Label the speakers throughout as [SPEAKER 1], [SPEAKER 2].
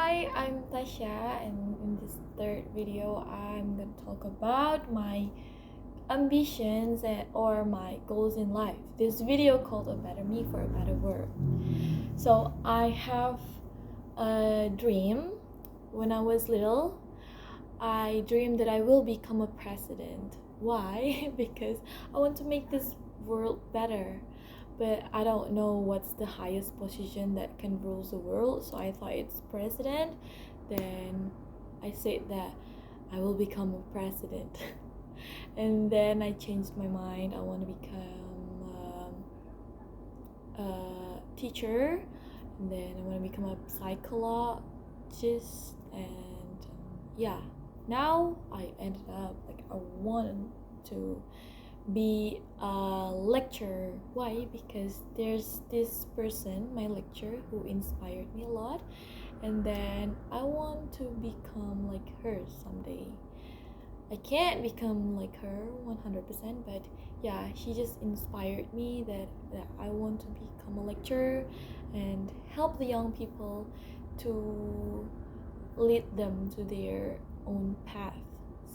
[SPEAKER 1] Hi, I'm Tasya, and in this third video, I'm going to talk about my ambitions or my goals in life. This video called A Better Me for a Better World. So, I have a dream. When I was little, I dreamed that I will become a president. Why? Because I want to make this world better. But I don't know what's the highest position that can rule the world, so I thought it's president. Then I said that I will become a president. And then I changed my mind. I want to become a teacher, and then I want to become a psychologist, and now I ended up like I wanted to be a lecturer. Why? Because there's this person, my lecturer, who inspired me a lot, and then I want to become like her someday. I can't become like her 100%, but yeah, she just inspired me that I want to become a lecturer and help the young people to lead them to their own path.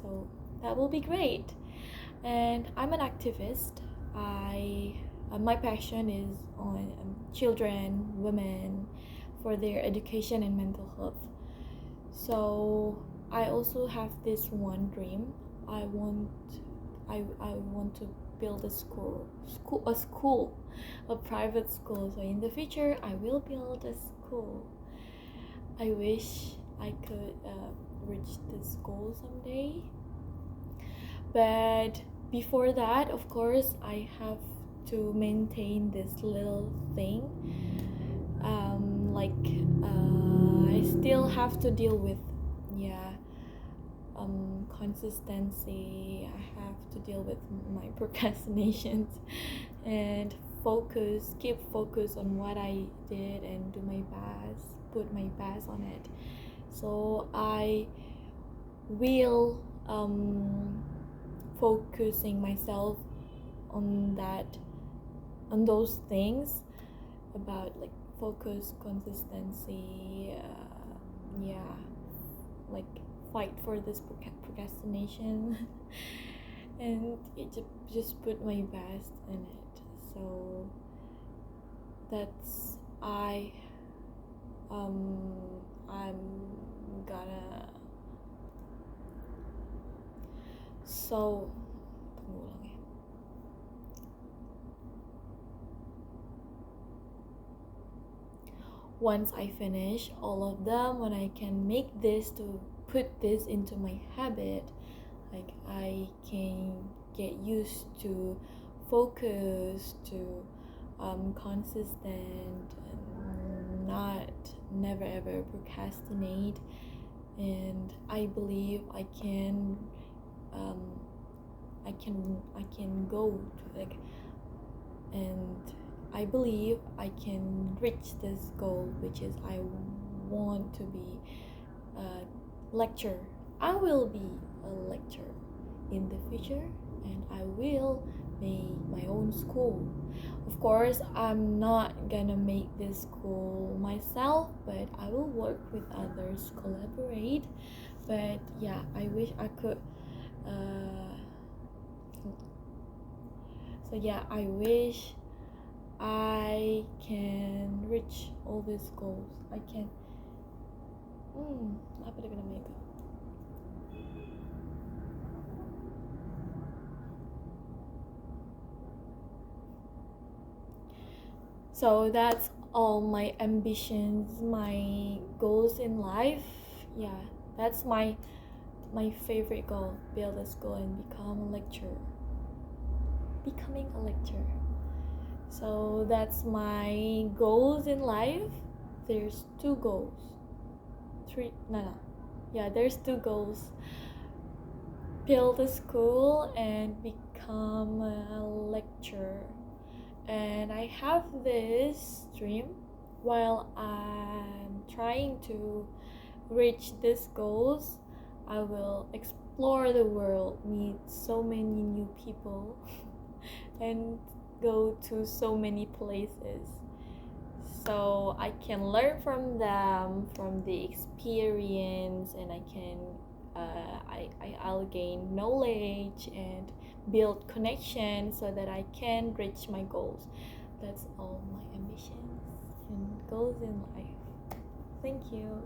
[SPEAKER 1] So that will be great. And I'm an activist. My passion is on children, women, for their education and mental health. So I also have this one dream. I want to build a private school. So in the future, I will build a school. I wish I could reach this goal someday. But before that, of course, I have to maintain this little thing. I still have to deal with consistency. I have to deal with my procrastinations and keep focus on what I did and do my best, put my best on it. So I will focusing myself on those things about like focus, consistency, like fight for this procrastination and just put my best in it. So that's I'm gonna tunggu ulang ya. Once I finish all of them, when I can make this to put this into my habit, like I can get used to focus, to consistent, and never ever procrastinate. And I believe I can go to like, and I believe I can reach this goal, which is I want to be a lecturer. I will be a lecturer in the future, and I will make my own school. Of course, I'm not gonna make this school myself, but I will work with others, collaborate. But yeah, I wish I could I wish I can reach all these goals. I can apa dia kena make. So that's all my ambitions, my goals in life. Yeah, that's my favorite goal. Build a school and becoming a lecturer. So that's my goals in life. There's two goals. There's two goals. Build a school and become a lecturer. And I have this dream. While I'm trying to reach these goals, I will explore the world, meet so many new people and go to so many places. so I can learn from them, from the experience, and I'll gain knowledge and build connections so that I can reach my goals. That's all my ambitions and goals in life. Thank you.